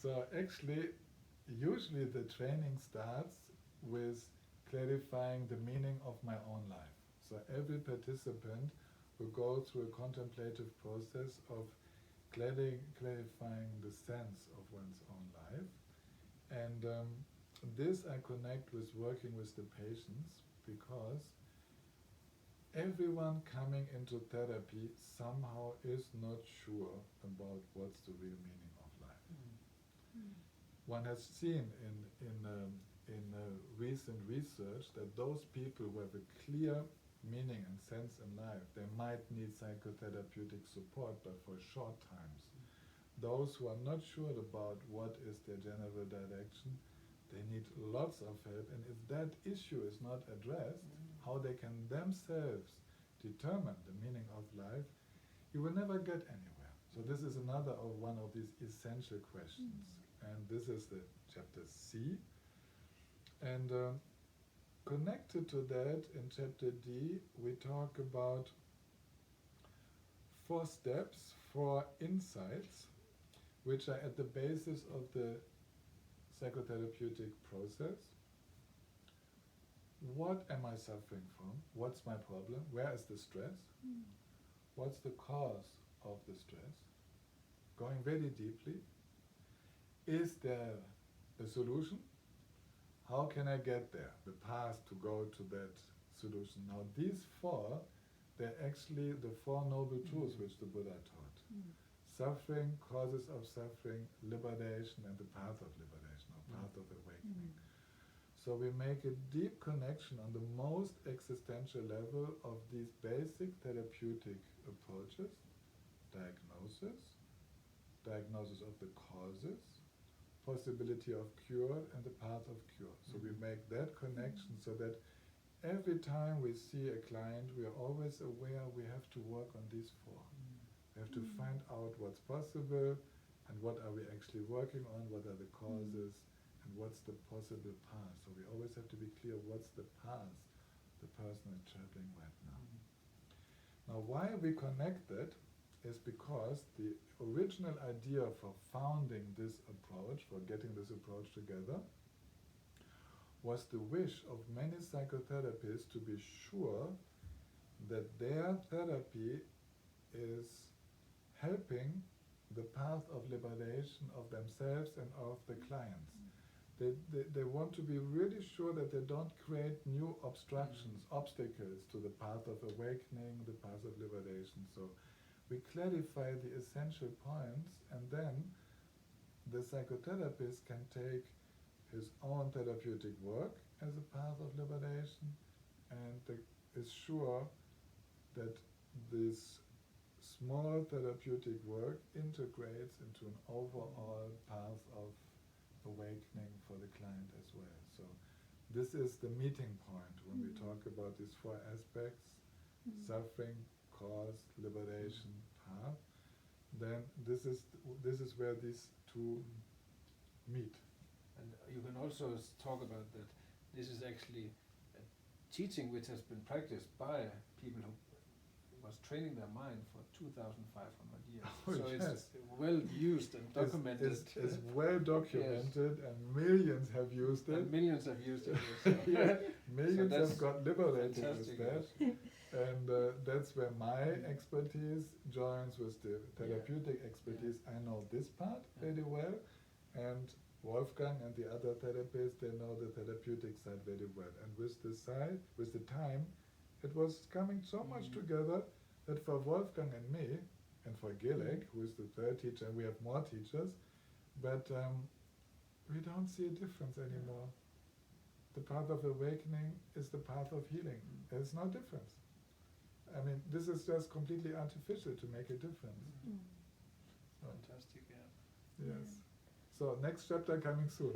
So actually, usually the training starts with clarifying the meaning of my own life. So every participant will go through a contemplative process of clarifying the sense of one's own life. And this I connect with working with the patients, because everyone coming into therapy somehow is not sure about what's the real meaning of life. One has seen in recent research that those people who have a clear meaning and sense in life, they might need psychotherapeutic support, but for short times. Those who are not sure about what is their general direction, they need lots of help. And if that issue is not addressed, how they can themselves determine the meaning of life, you will never get anywhere. So this is another of one of these essential questions. And this is the chapter C. And connected to that, in chapter D, we talk about 4 steps, 4 insights, which are at the basis of the psychotherapeutic process. What am I suffering from? What's my problem? Where is the stress? What's the cause of the stress? Going very deeply. Is there a solution? How can I get there? The path to go to that solution. Now these 4, they're actually the 4 noble truths which the Buddha taught. Suffering, causes of suffering, liberation, and the path of liberation, or path of awakening. So we make a deep connection on the most existential level of these basic therapeutic approaches: diagnosis of the causes, possibility of cure, and the path of cure. So we make that connection so that every time we see a client, we are always aware we have to work on these 4. We have to find out what's possible and what are we actually working on, what are the causes, and what's the possible path. So we always have to be clear what's the path the person is traveling right now. Now why we connect that is because the original idea for founding this approach, for getting this approach together, was the wish of many psychotherapists to be sure that their therapy is helping the path of liberation of themselves and of the clients. They want to be really sure that they don't create new obstructions, obstacles to the path of awakening, the path of liberation. So we clarify the essential points, and then the psychotherapist can take his own therapeutic work as a path of liberation, and is sure that this small therapeutic work integrates into an overall path of awakening for the client as well. So this is the meeting point when we talk about these 4 aspects: suffering, cause, liberation, path. Then this is where these 2 meet. And you can also talk about that this is actually a teaching which has been practiced by people who was training their mind for 2,500 years. Oh, so yes. it's well used and documented. It's well documented, and millions have used it. And millions have used it. So. Yes, millions So have got liberated with fantastic. that. And that's where my expertise joins with the therapeutic expertise. I know this part very well, and Wolfgang and the other therapists, they know the therapeutic side very well. And with the time, it was coming so much together that for Wolfgang and me, and for Gilek, who is the 3rd teacher, and we have more teachers, but we don't see a difference anymore. The path of awakening is the path of healing. There's no difference. I mean, this is just completely artificial to make a difference. So, Fantastic, yeah. yes. So next chapter coming soon.